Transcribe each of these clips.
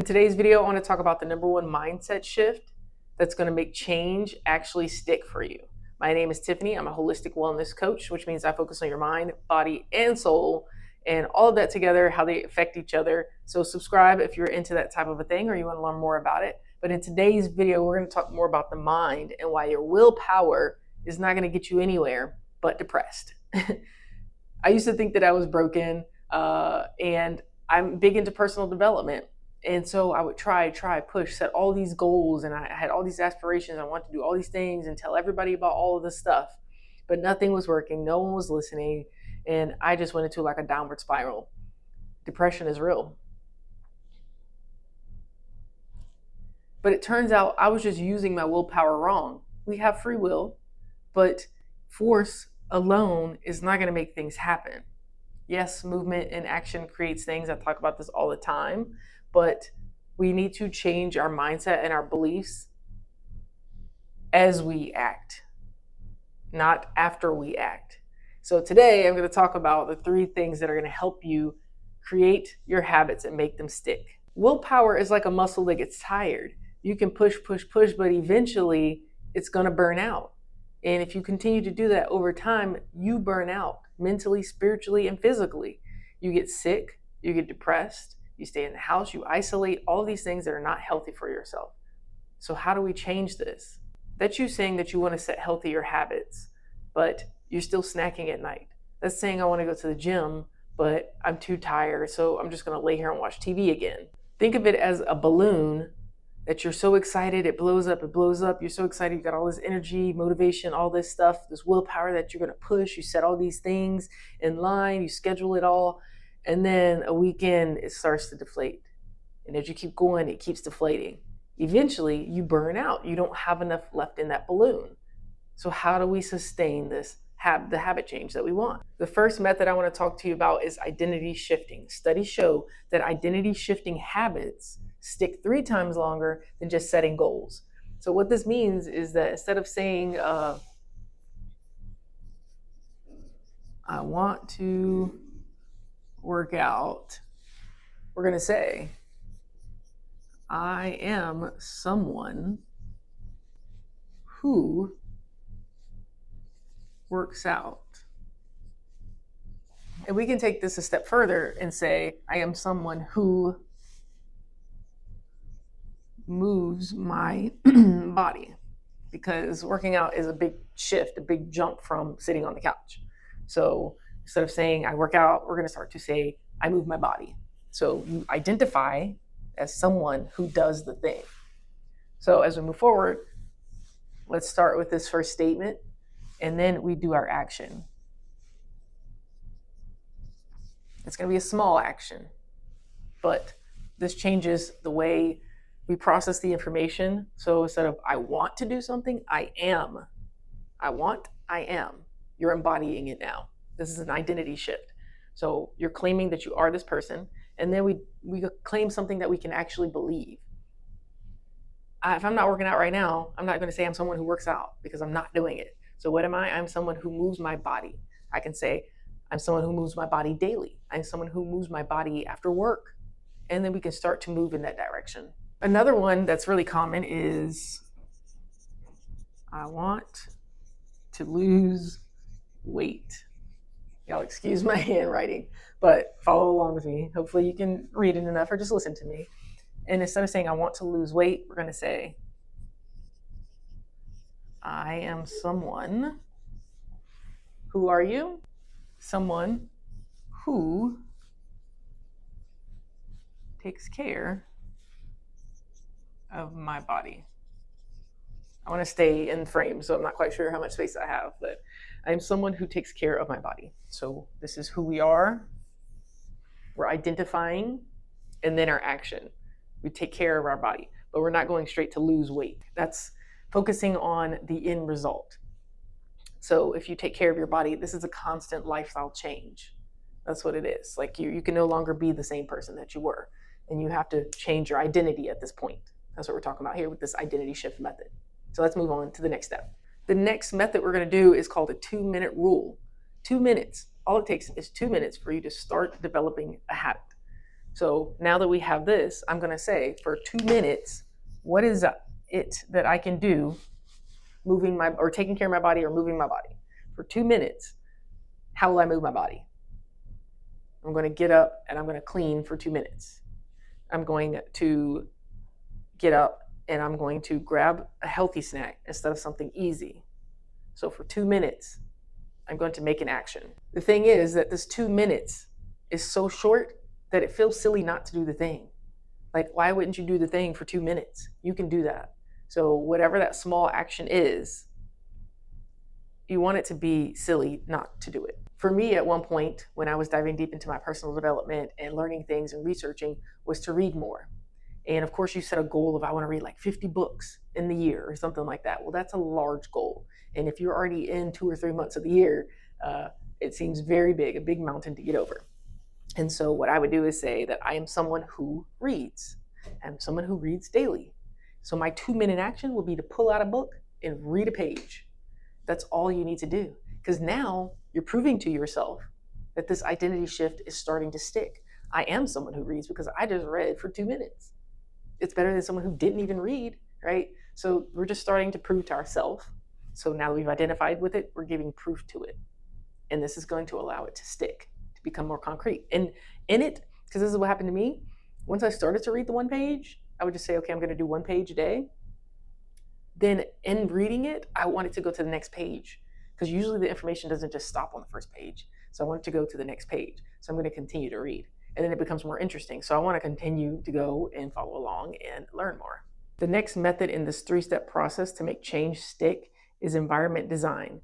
In today's video, I want to talk about the number one mindset shift that's going to make change actually stick for you. My name is Tiffany. I'm a holistic wellness coach, which means I focus on your mind, body, and soul, and all of that together, how they affect each other. So subscribe if you're into that type of a thing or you want to learn more about it. But in today's video, we're going to talk more about the mind and why your willpower is not going to get you anywhere but depressed. I used to think that I was broken, and I'm big into personal development. And so I would try, push, set all these goals, and I had all these aspirations. I wanted to do all these things and tell everybody about all of this stuff, but nothing was working. No one was listening, and I just went into like a downward spiral. Depression is real. But it turns out I was just using my willpower wrong. We have free will, but force alone is not going to make things happen. Yes, movement and action creates things. I talk about this all the time. But we need to change our mindset and our beliefs as we act, not after we act. So today I'm going to talk about the 3 things that are going to help you create your habits and make them stick. Willpower is like a muscle that gets tired. You can push, but eventually it's going to burn out. And if you continue to do that over time, you burn out mentally, spiritually, and physically. You get sick, you get depressed, you stay in the house, you isolate, all these things that are not healthy for yourself. So how do we change this? That's you saying that you want to set healthier habits, but you're still snacking at night. That's saying I want to go to the gym, but I'm too tired, so I'm just going to lay here and watch TV again. Think of it as a balloon that you're so excited, it blows up. You're so excited, you got all this energy, motivation, all this stuff, this willpower that you're going to push. You set all these things in line, you schedule it all. And then a weekend, it starts to deflate. And as you keep going, it keeps deflating. Eventually, you burn out. You don't have enough left in that balloon. So how do we sustain this, the habit change that we want? The first method I want to talk to you about is identity shifting. Studies show that identity shifting habits stick 3 times longer than just setting goals. So what this means is that instead of saying, I want to work out, we're going to say, I am someone who works out. And we can take this a step further and say, I am someone who moves my body, because working out is a big shift, a big jump from sitting on the couch. So instead of saying I work out, we're going to start to say I move my body. So you identify as someone who does the thing. So as we move forward, let's start with this first statement, and then we do our action. It's going to be a small action, but this changes the way we process the information. So instead of I want to do something, I am. I want, I am. You're embodying it now. This is an identity shift. So you're claiming that you are this person, and then we claim something that we can actually believe. If I'm not working out right now, I'm not going to say I'm someone who works out, because I'm not doing it. So what am I? I'm someone who moves my body. I can say I'm someone who moves my body daily. I'm someone who moves my body after work. And then we can start to move in that direction. Another one that's really common is I want to lose weight. Y'all excuse my handwriting, but follow along with me. Hopefully you can read it enough, or just listen to me. And instead of saying I want to lose weight, we're going to say I am someone. Who are you? Someone who takes care of my body. I want to stay in frame, so I'm not quite sure how much space I have, but I'm someone who takes care of my body. So this is who we are. We're identifying, and then our action. We take care of our body, but we're not going straight to lose weight. That's focusing on the end result. So if you take care of your body, this is a constant lifestyle change. That's what it is. Like you can no longer be the same person that you were, and you have to change your identity at this point. That's what we're talking about here with this identity shift method. So let's move on to the next step. The next method we're going to do is called a 2-minute rule. 2 minutes. All it takes is 2 minutes for you to start developing a habit. So now that we have this, I'm going to say for 2 minutes, what is it that I can do moving my, or taking care of my body or moving my body? For 2 minutes, how will I move my body? I'm going to get up and I'm going to clean for 2 minutes. I'm going to get up and I'm going to grab a healthy snack instead of something easy. So for 2 minutes, I'm going to make an action. The thing is that this 2 minutes is so short that it feels silly not to do the thing. Like, why wouldn't you do the thing for 2 minutes? You can do that. So whatever that small action is, you want it to be silly not to do it. For me, at one point, when I was diving deep into my personal development and learning things and researching, was to read more. And of course, you set a goal of I want to read like 50 books in the year or something like that. Well, that's a large goal. And if you're already in 2 or 3 months of the year, it seems very big, a big mountain to get over. And so what I would do is say that I am someone who reads. I'm someone who reads daily. So my 2-minute action will be to pull out a book and read a page. That's all you need to do. Because now you're proving to yourself that this identity shift is starting to stick. I am someone who reads because I just read for 2 minutes. It's better than someone who didn't even read, right? So we're just starting to prove to ourselves. So now that we've identified with it, we're giving proof to it. And this is going to allow it to stick, to become more concrete. And in it, because this is what happened to me, once I started to read the one page, I would just say, okay, I'm going to do 1 page a day. Then in reading it, I wanted to go to the next page because usually the information doesn't just stop on the first page. So I wanted to go to the next page. So I'm going to continue to read. And then it becomes more interesting. So I want to continue to go and follow along and learn more. The next method in this 3-step process to make change stick is environment design.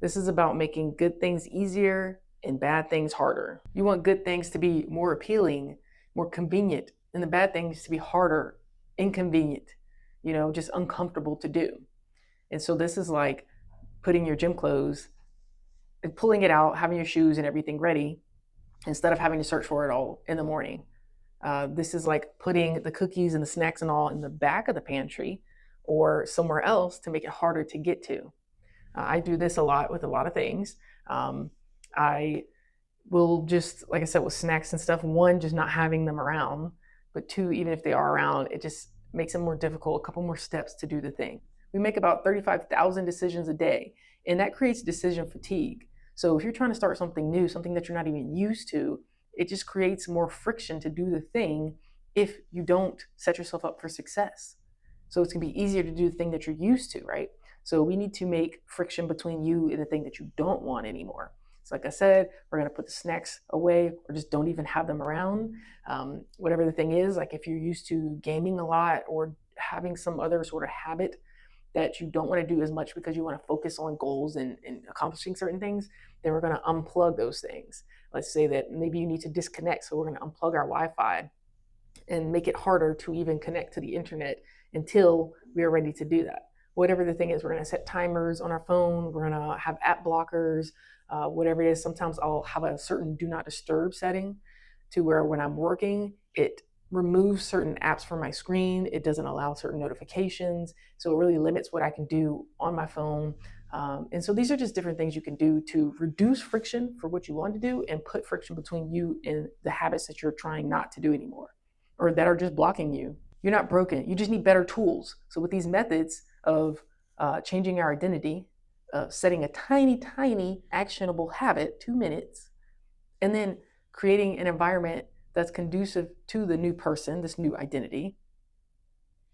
This is about making good things easier and bad things harder. You want good things to be more appealing, more convenient, and the bad things to be harder, inconvenient, just uncomfortable to do. And so this is like putting your gym clothes and pulling it out, having your shoes and everything ready, instead of having to search for it all in the morning. This is like putting the cookies and the snacks and all in the back of the pantry or somewhere else to make it harder to get to. I do this a lot with a lot of things. I will just, like I said, with snacks and stuff, 1, just not having them around, but 2, even if they are around, it just makes it more difficult, a couple more steps to do the thing. We make about 35,000 decisions a day, and that creates decision fatigue. So if you're trying to start something new, something that you're not even used to, it just creates more friction to do the thing if you don't set yourself up for success. So it's going to be easier to do the thing that you're used to, right? So we need to make friction between you and the thing that you don't want anymore. So like I said, we're going to put the snacks away or just don't even have them around. Whatever the thing is, like if you're used to gaming a lot or having some other sort of habit that you don't want to do as much because you want to focus on goals and accomplishing certain things, then we're going to unplug those things. Let's say that maybe you need to disconnect. So we're going to unplug our Wi-Fi and make it harder to even connect to the internet until we are ready to do that. Whatever the thing is, we're going to set timers on our phone. We're going to have app blockers, whatever it is. Sometimes I'll have a certain do not disturb setting to where when I'm working, it removes certain apps from my screen. It doesn't allow certain notifications. So it really limits what I can do on my phone. And so these are just different things you can do to reduce friction for what you want to do and put friction between you and the habits that you're trying not to do anymore or that are just blocking you. You're not broken. You just need better tools. So with these methods of changing our identity, setting a tiny, tiny actionable habit, 2 minutes, and then creating an environment that's conducive to the new person, this new identity,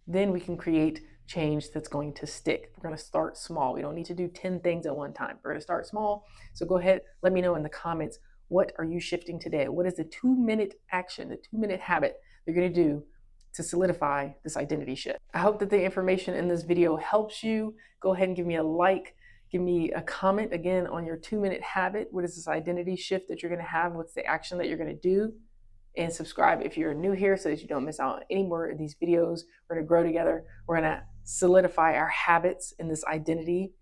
then we can create change that's going to stick. We're going to start small. We don't need to do 10 things at one time. We're going to start small. So go ahead, let me know in the comments, what are you shifting today? What is the 2-minute action, the 2-minute habit you're going to do to solidify this identity shift? I hope that the information in this video helps you. Go ahead and give me a like, give me a comment again on your 2-minute habit. What is this identity shift that you're going to have? What's the action that you're going to do? And subscribe if you're new here so that you don't miss out on any more of these videos. We're going to grow together. We're going to solidify our habits in this identity,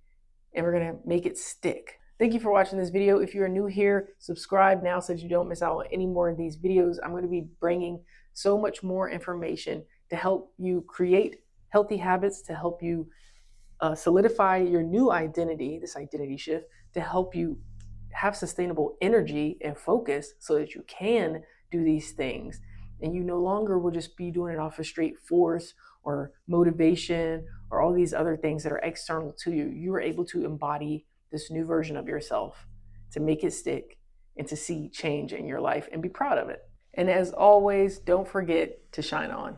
and we're going to make it stick. Thank you for watching this video. If you're new here, subscribe now so that you don't miss out on any more of these videos. I'm going to be bringing so much more information to help you create healthy habits, to help you solidify your new identity, this identity shift, to help you have sustainable energy and focus so that you can do these things And you no longer will just be doing it off of straight force or motivation or all these other things that are external to you. You are able to embody this new version of yourself, to make it stick and to see change in your life and be proud of it. And as always, don't forget to shine on.